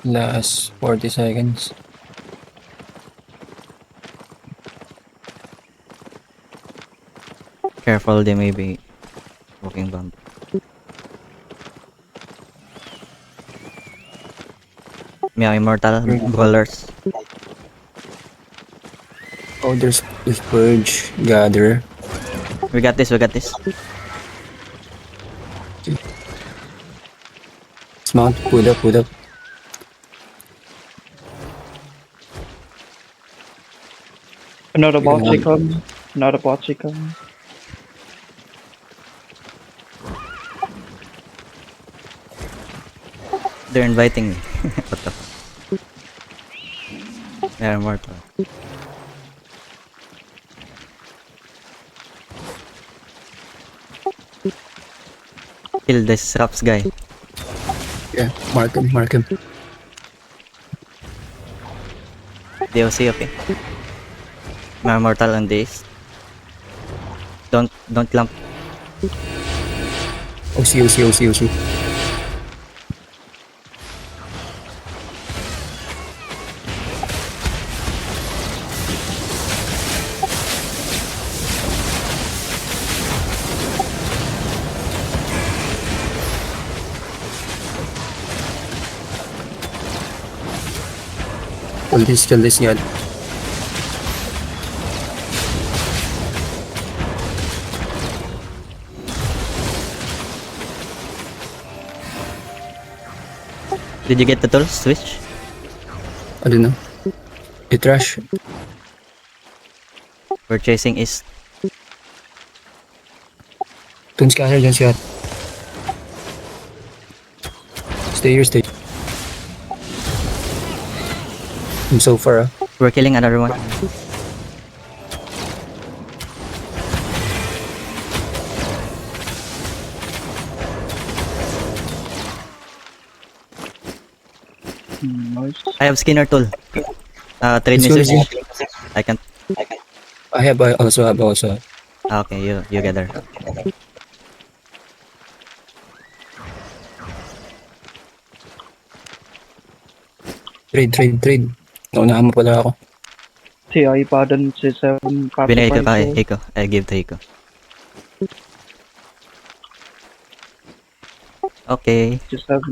Last 40 seconds. Careful, they may be walking bomb. Meow Immortal, Brawlers. Oh, there's Purge, Gather. We got this, we got this. Dismount, pull up, pull up. Another bot Yeah. coming. Another bot coming. They're inviting me. What the fuck? They're Immortal. Kill this Raps guy. Yeah, mark him, mark him. DOC, okay. Meow Immortal on this. Don't clump. OC, OC, OC, OC. Kill this yan. Did you get the tool switch? I don't know. It rush. We're chasing east. Don't scatter dyan siya. Stay here, stay. I'm so far, ah. We're killing another one. Nice. I have Skinner tool. Trade me Let's go, switch. I can't. I also have. Ah, okay, you get there. Trade. Naunahan mo pala ako. Si iPadan si 7 Binigay ko kay copy. Hiko. I give to Hiko. Okay. Si 7